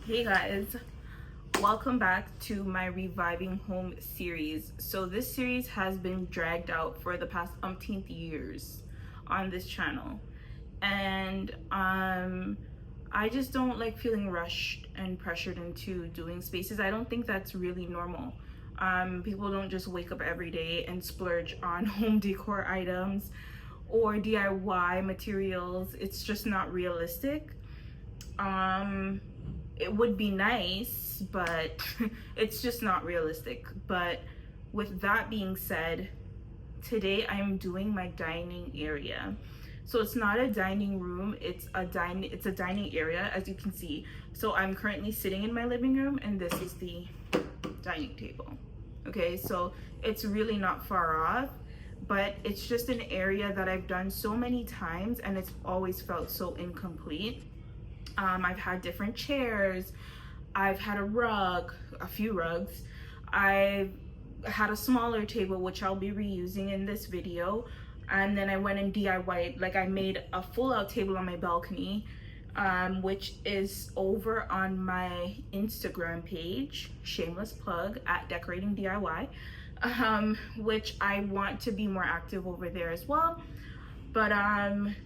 Hey guys, welcome back to my Reviving Home series. So this series has been dragged out for the past umpteenth years on this channel, and I just don't like feeling rushed and pressured into doing spaces. I don't think that's really normal. People don't just wake up every day and splurge on home decor items or DIY materials. It's just not realistic. It would be nice, but it's just not realistic. But with that being said, today I'm doing my dining area. So it's not a dining room, it's a dining area, as you can see. So I'm currently sitting in my living room and this is the dining table. Okay, so it's really not far off, but it's just an area that I've done so many times and it's always felt so incomplete. I've had different chairs, I've had a few rugs, I've had a smaller table which I'll be reusing in this video, and then I went and DIY'd, like I made a full out table on my balcony, which is over on my Instagram page, shameless plug, at Decorating DIY, which I want to be more active over there as well. But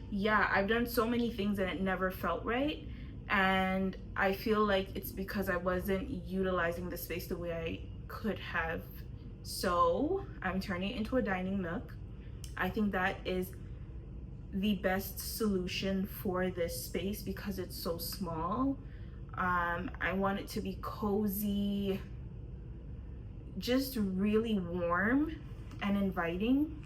yeah, I've done so many things and it never felt right, and I feel like it's because I wasn't utilizing the space the way I could have. So I'm turning it into a dining nook. I think that is the best solution for this space because it's so small. I want it to be cozy, just really warm and inviting,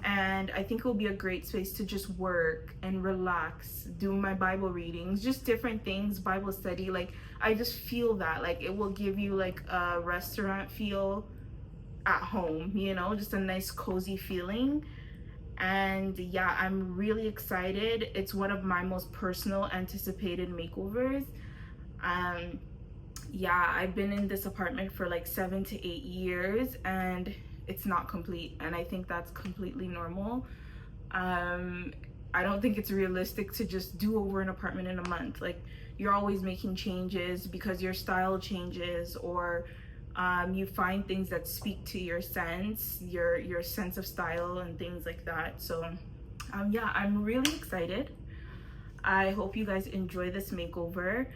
and I think it will be a great space to just work and relax, do my Bible readings, just different things, Bible study. Like I just feel that like it will give you like a restaurant feel at home, you know, just a nice cozy feeling. And yeah, I'm really excited. It's one of my most personal anticipated makeovers. um yeah, I've been in this apartment for like 7 to 8 years and it's not complete, and I think that's completely normal. I don't think it's realistic to just do over an apartment in a month. Like you're always making changes because your style changes, or you find things that speak to your sense of style and things like that. So yeah, I'm really excited. I hope you guys enjoy this makeover.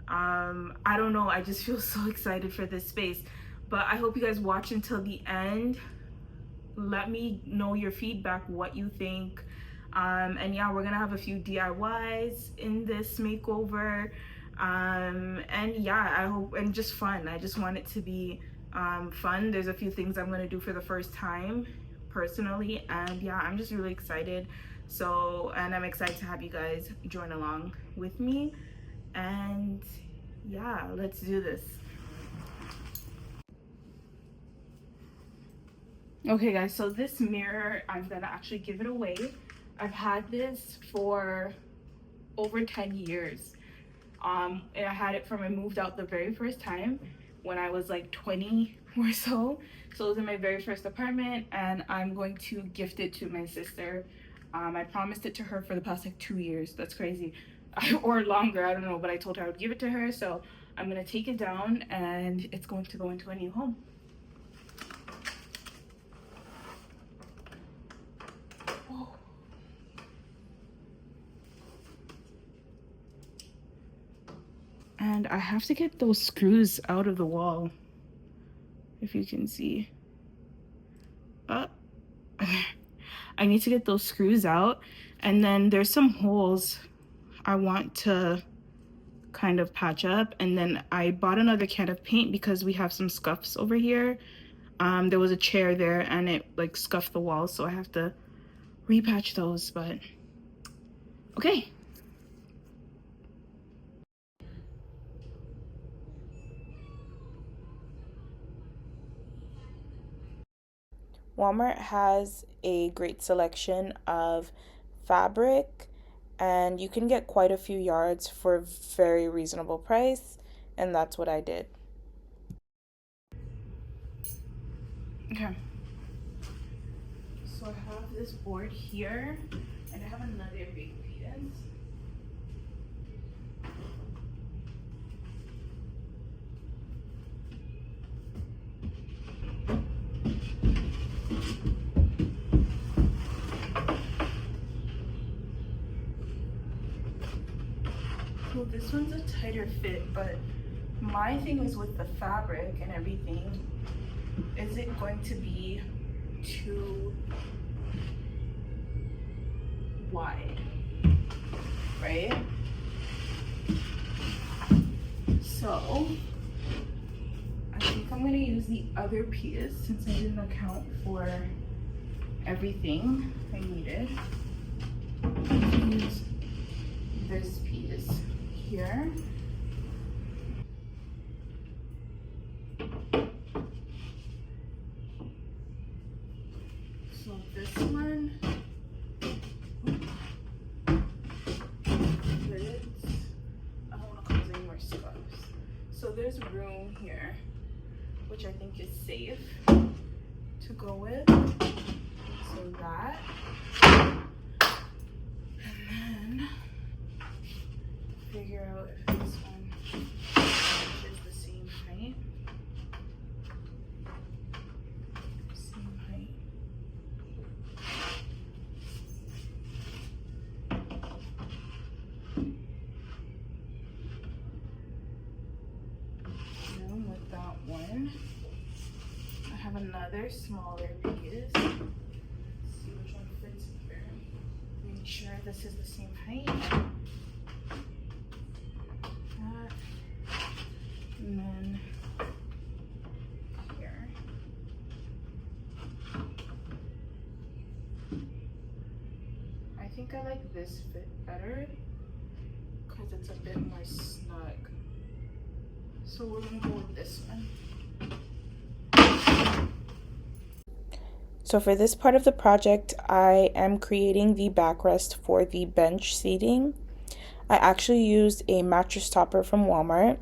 I don't know, I just feel so excited for this space, but I hope you guys watch until the end. Let me know your feedback, what you think. And yeah, we're gonna have a few DIYs in this makeover. And yeah, I hope, and just fun. I just want it to be fun. There's a few things I'm gonna do for the first time personally, and yeah, I'm just really excited. So, and I'm excited to have you guys join along with me. And yeah, let's do this. Okay guys, so this mirror, I'm gonna actually give it away. I've had this for over 10 years. And I had it from I moved out the very first time when I was like 20 or so. So it was in my very first apartment, and I'm going to gift it to my sister. I promised it to her for the past like 2 years. That's crazy. Or longer, I don't know, but I told her I would give it to her. So I'm gonna take it down and it's going to go into a new home. And I have to get those screws out of the wall, if you can see. I need to get those screws out, and then there's some holes I want to kind of patch up. And then I bought another can of paint because we have some scuffs over here. There was a chair there and it like scuffed the wall, so I have to repatch those. But okay. Walmart has a great selection of fabric, and you can get quite a few yards for a very reasonable price, and that's what I did. Okay. So I have this board here, and I have another big piece. Well, this one's a tighter fit, but my thing is with the fabric and everything, is it going to be too wide, right? So I think I'm gonna use the other piece since I didn't account for everything I needed. Use this piece here. So this one fits. I don't want to cause any more scuffs. So there's room here, which I think is safe to go with. So that. And then figure out if this one is the same height. Same height. Then with that one, I have another smaller piece. Let's see which one fits here. Make sure this is the same height. That. And then here. I think I like this fit better because it's a bit more snug. So we're gonna go with this one. So for this part of the project, I am creating the backrest for the bench seating. I actually used a mattress topper from Walmart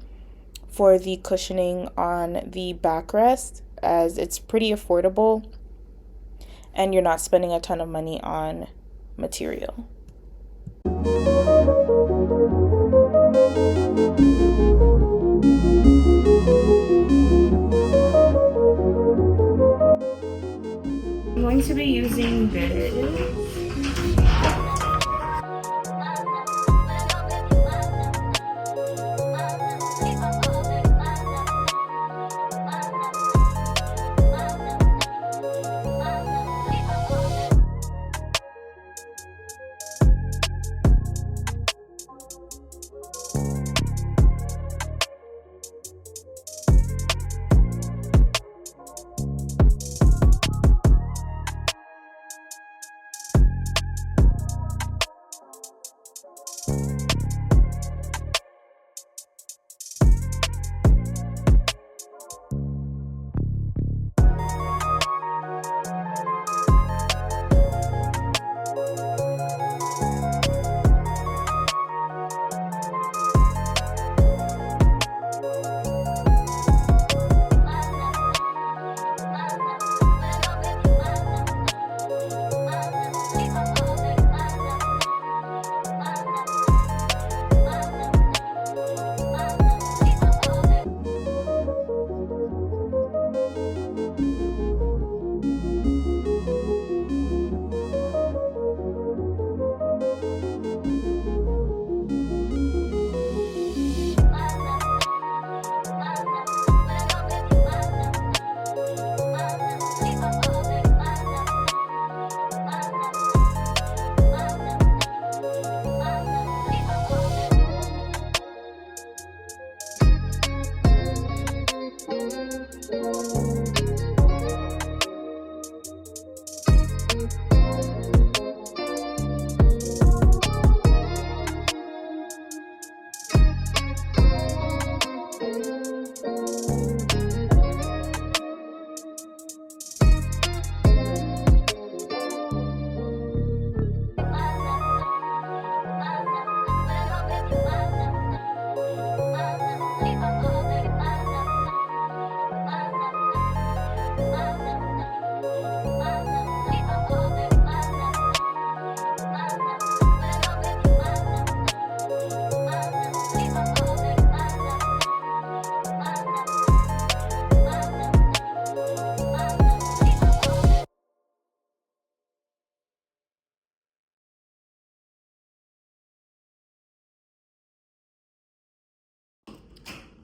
for the cushioning on the backrest, as it's pretty affordable and you're not spending a ton of money on material. I'm going to be using this.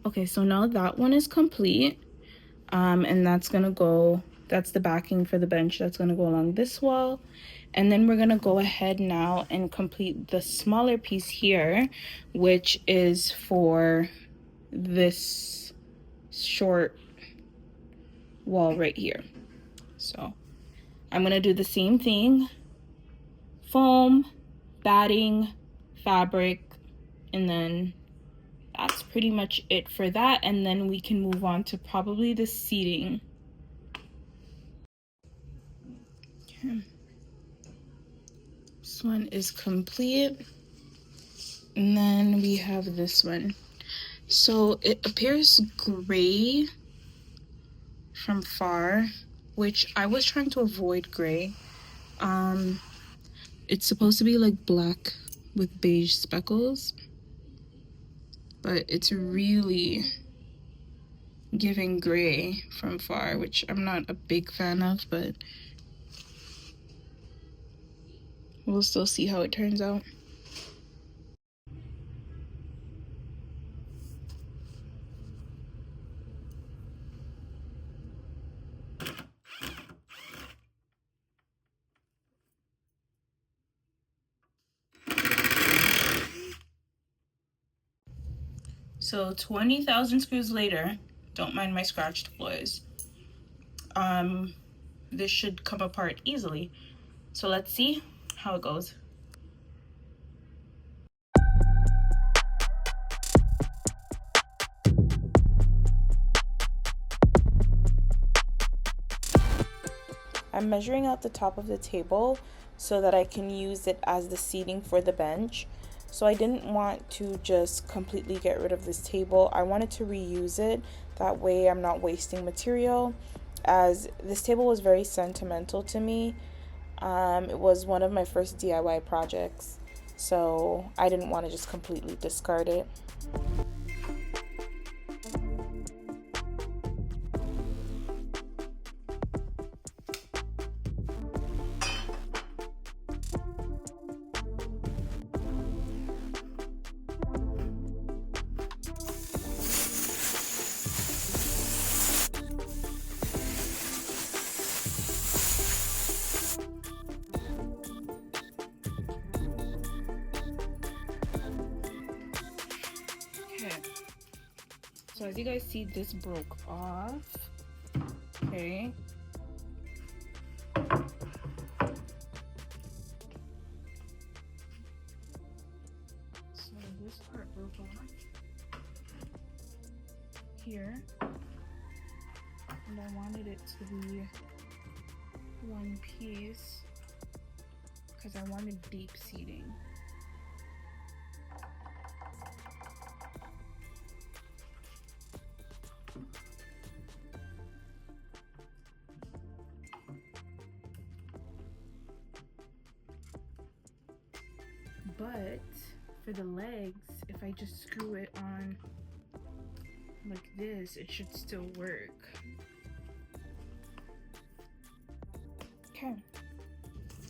Okay, so now that one is complete. And that's the backing for the bench that's gonna go along this wall. And then we're gonna go ahead now and complete the smaller piece here, which is for this short wall right here. So I'm gonna do the same thing: foam, batting, fabric, and then that's pretty much it for that. And then we can move on to probably the seating. Okay. This one is complete. And then we have this one. So it appears gray from far, which I was trying to avoid gray. It's supposed to be like black with beige speckles, but it's really giving gray from far, which I'm not a big fan of, but we'll still see how it turns out. So 20,000 screws later, don't mind my scratched floors. This should come apart easily. So let's see how it goes. I'm measuring out the top of the table so that I can use it as the seating for the bench. So I didn't want to just completely get rid of this table. I wanted to reuse it. That way I'm not wasting material, as this table was very sentimental to me. It was one of my first DIY projects, so I didn't want to just completely discard it. So as you guys see, this broke off. Okay. So this part broke off here. And I wanted it to be one piece because I wanted deep seating. But for the legs, if I just screw it on like this, it should still work. Okay.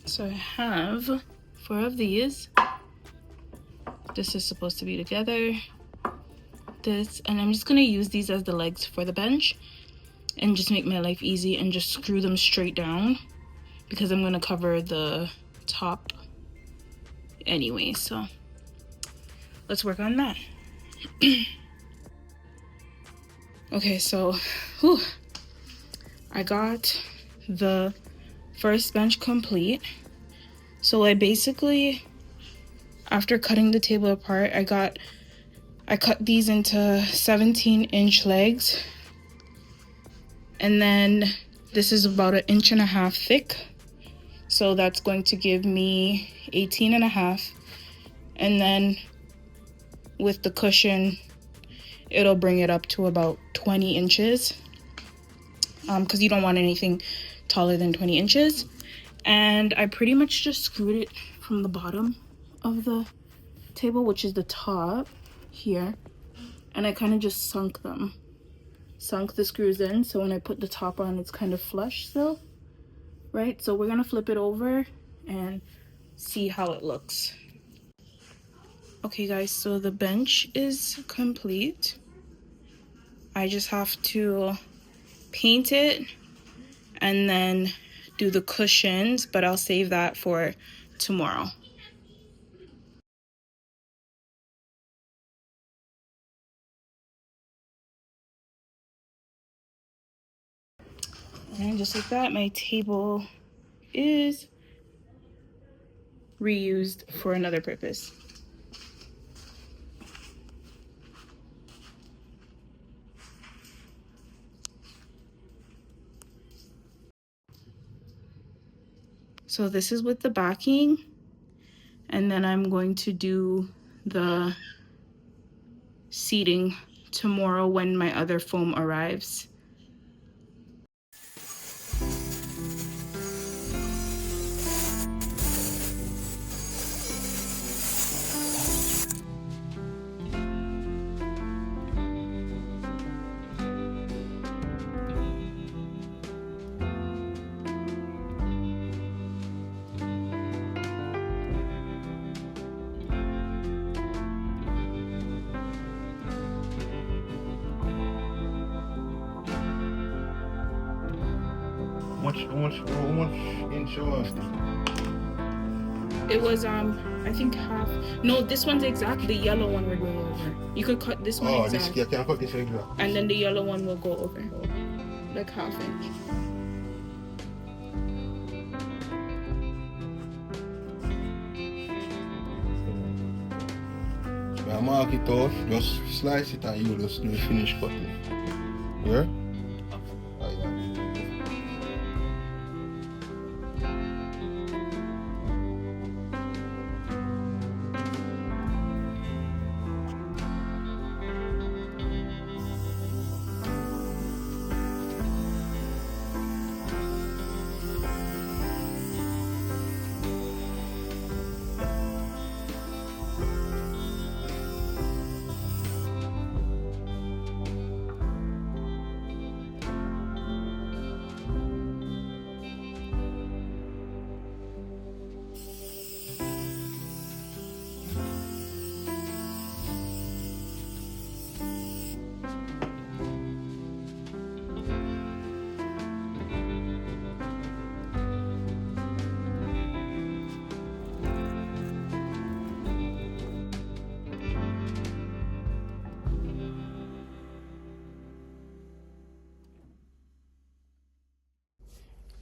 So I have 4 of these. This is supposed to be together. This, and I'm just gonna use these as the legs for the bench and just make my life easy and just screw them straight down because I'm gonna cover the top anyway. So let's work on that. Okay, so I got the first bench complete. So I basically, after cutting the table apart, I cut these into 17-inch legs, and then this is about 1.5 inches thick, so that's going to give me 18.5, and then with the cushion it'll bring it up to about 20 inches because you don't want anything taller than 20 inches. And I pretty much just screwed it from the bottom of the table, which is the top here, and I kind of just sunk the screws in, so when I put the top on, it's kind of flush still, right? So we're gonna flip it over and see how it looks. Okay guys, so the bench is complete. I just have to paint it and then do the cushions, but I'll save that for tomorrow. And just like that, my table is reused for another purpose. So this is with the backing, and then I'm going to do the seating tomorrow when my other foam arrives. How much inch was It was I think half. No, this one's exact. The yellow one we're going over. You could cut this one exact. You can cut this exact. And then the yellow one will go over, like ½ inch. Mark it off, just slice it and you just finish cutting. Yeah?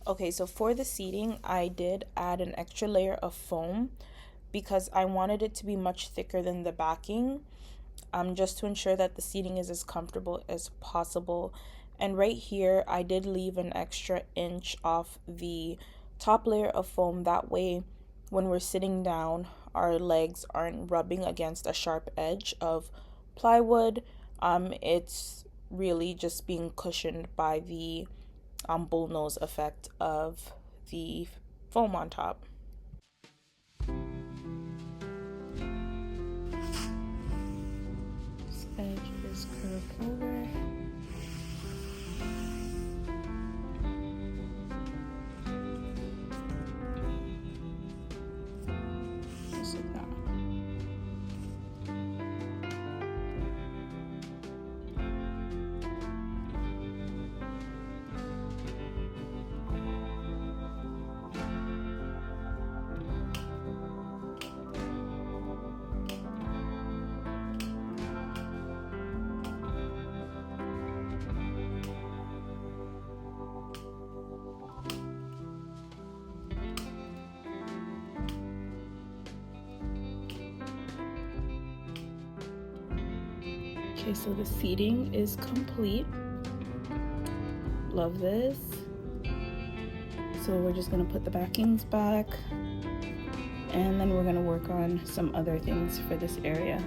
Okay, so for the seating, I did add an extra layer of foam because I wanted it to be much thicker than the backing, just to ensure that the seating is as comfortable as possible. And right here, I did leave an extra inch off the top layer of foam. That way, when we're sitting down, our legs aren't rubbing against a sharp edge of plywood. It's really just being cushioned by the bullnose effect of the foam on top. This edge is curved over. Just like that. Okay, so the seating is complete. Love this. So we're just gonna put the backings back, and then we're gonna work on some other things for this area.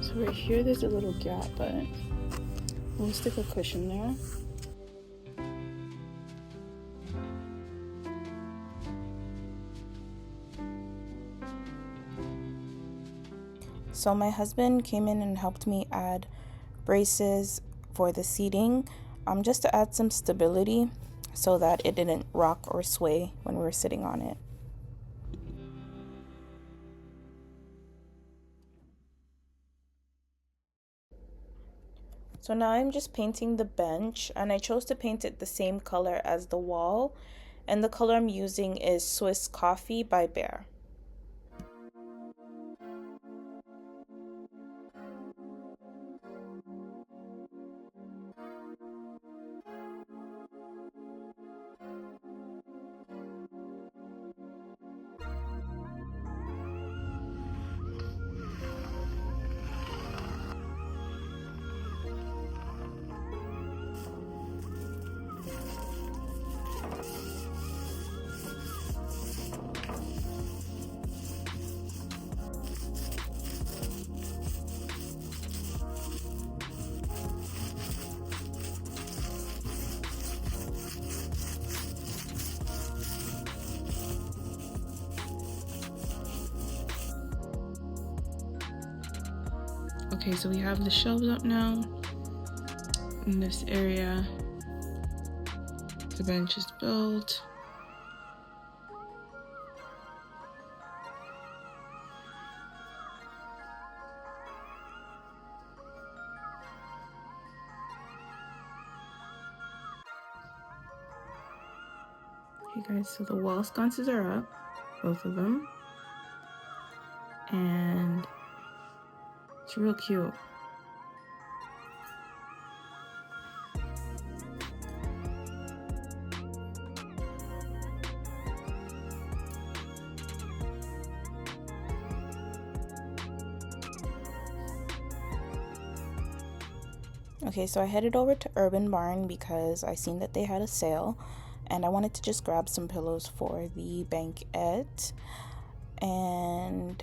So right here, there's a little gap, but we'll stick a cushion there. So my husband came in and helped me add braces for the seating, just to add some stability so that it didn't rock or sway when we were sitting on it. So now I'm just painting the bench, and I chose to paint it the same color as the wall, and the color I'm using is Swiss Coffee by Behr. Okay, so we have the shelves up now. In this area, the bench is built. Okay guys, so the wall sconces are up, both of them. And it's real cute. Okay, so I headed over to Urban Barn because I seen that they had a sale, and I wanted to just grab some pillows for the banquet. And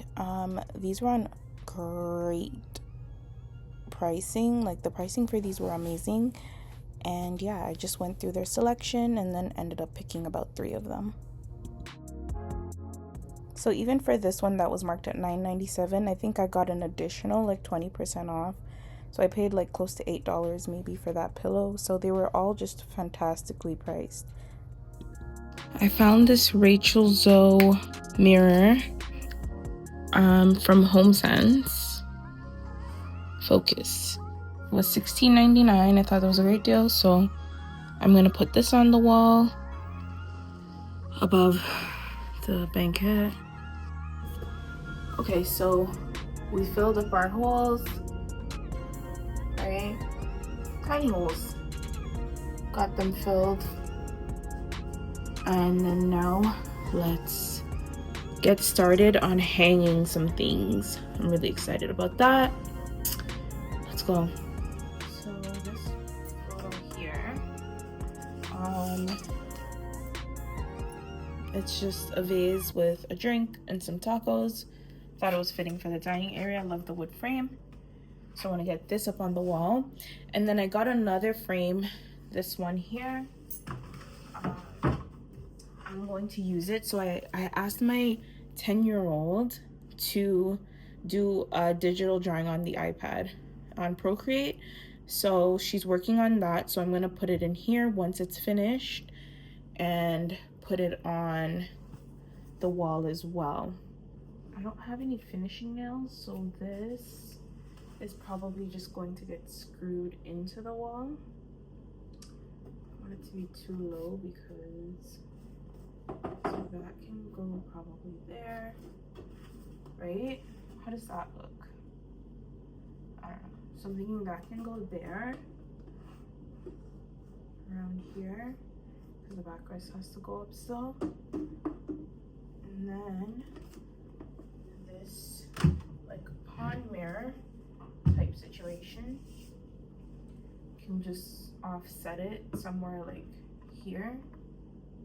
these were on great pricing. Like, the pricing for these were amazing. And yeah, I just went through their selection and then ended up picking about 3 of them. So even for this one that was marked at $9.97, I think I got an additional like 20% off. So I paid like close to $8 maybe for that pillow. So they were all just fantastically priced. I found this Rachel Zoe mirror from Homesense. Focus. It was $16.99. I thought that was a great deal. So I'm going to put this on the wall above the banquet. Okay, so we filled up our holes. Right? Tiny holes. Got them filled. And then now let's get started on hanging some things. I'm really excited about that. Let's go. So this photo here, it's just a vase with a drink and some tacos. Thought it was fitting for the dining area. I love the wood frame. So I want to get this up on the wall. And then I got another frame, this one here. I'm going to use it. So I asked my 10-year-old to do a digital drawing on the iPad on Procreate. So she's working on that. So I'm going to put it in here once it's finished and put it on the wall as well. I don't have any finishing nails, so this is probably just going to get screwed into the wall. I want it to be too low because so that can go probably there, right? How does that look? I don't know. So I'm thinking that can go there, around here, because the backrest has to go up still. And then this like pond mirror type situation can just offset it somewhere like here,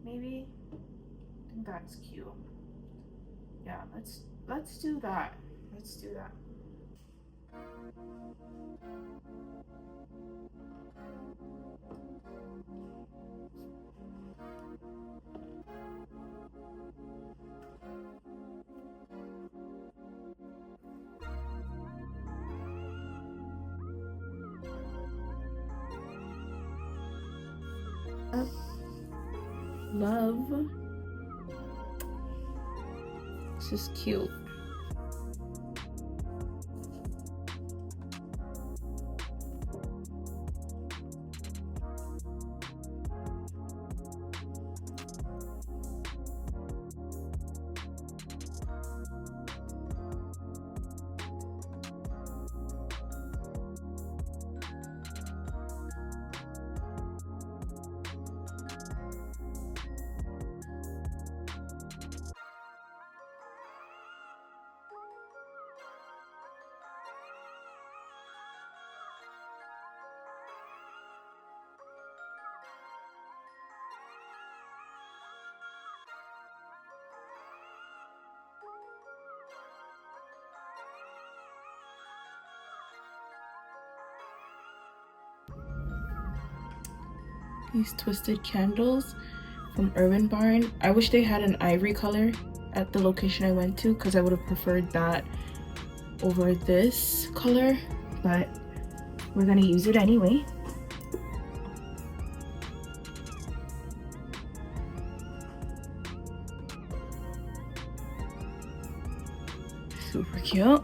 maybe. I think that's cute. Yeah, let's do that. Let's do that. Love. This is cute. These twisted candles from Urban Barn. I wish they had an ivory color at the location I went to, because I would have preferred that over this color, but we're gonna use it anyway. Super cute.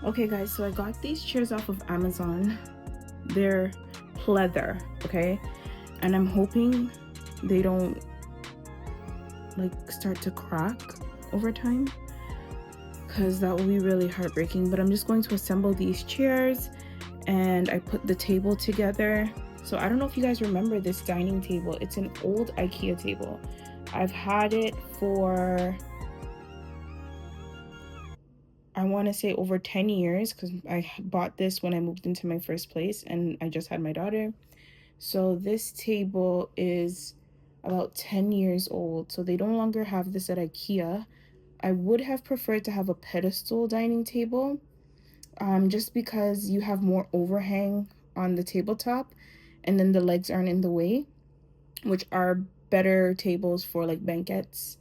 Okay guys, so I got these chairs off of Amazon. They're pleather, okay? And I'm hoping they don't like start to crack over time, because that will be really heartbreaking. But I'm just going to assemble these chairs, and I put the table together. So I don't know if you guys remember this dining table. It's an old Ikea table. I've had it for, I want to say over 10 years, because I bought this when I moved into my first place and I just had my daughter. So this table is about 10 years old. So they no longer have this at Ikea. I would have preferred to have a pedestal dining table, just because you have more overhang on the tabletop and then the legs aren't in the way, which are better tables for like banquets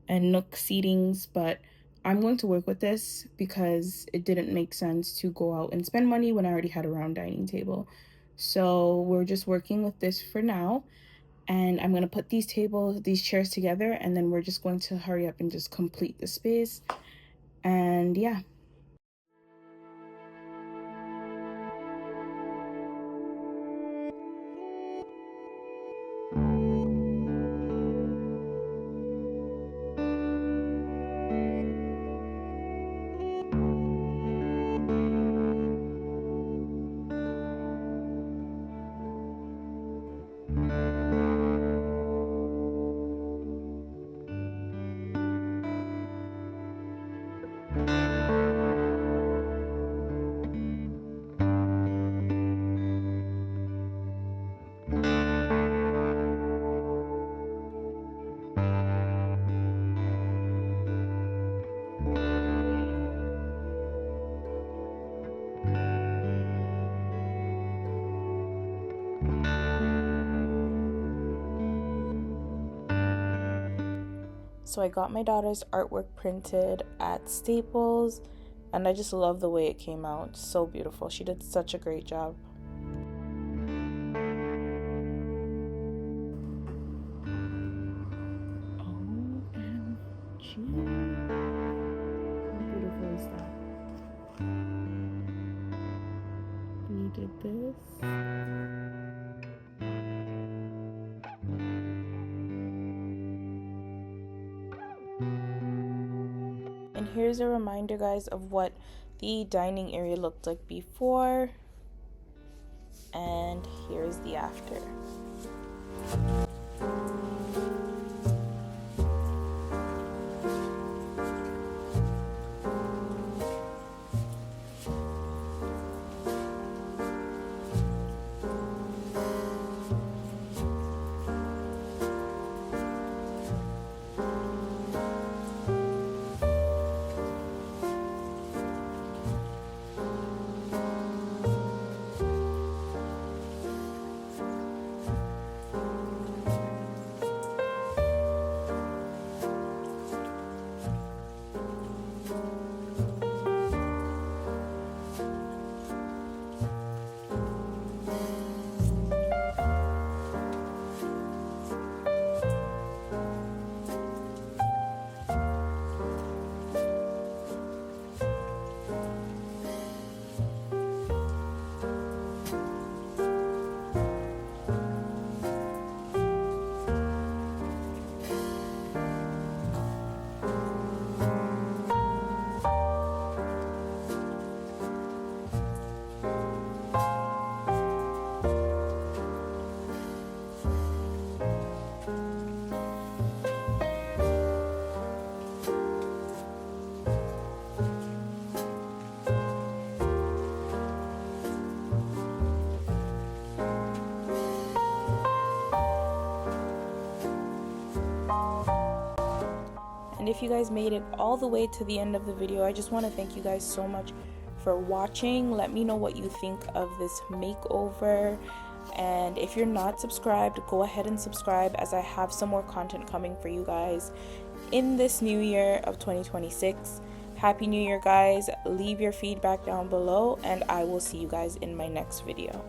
and Nook seatings. But I'm going to work with this because it didn't make sense to go out and spend money when I already had a round dining table. So we're just working with this for now, and I'm going to put these chairs together, and then we're just going to hurry up and just complete the space. And yeah. So I got my daughter's artwork printed at Staples, and I just love the way it came out. So beautiful. She did such a great job. OMG. How beautiful is that? We did this. And here's a reminder, guys, of what the dining area looked like before, and here's the after. And if you guys made it all the way to the end of the video, I just want to thank you guys so much for watching. Let me know what you think of this makeover. And if you're not subscribed, go ahead and subscribe, as I have some more content coming for you guys in this new year of 2026. Happy New Year, guys. Leave your feedback down below, and I will see you guys in my next video.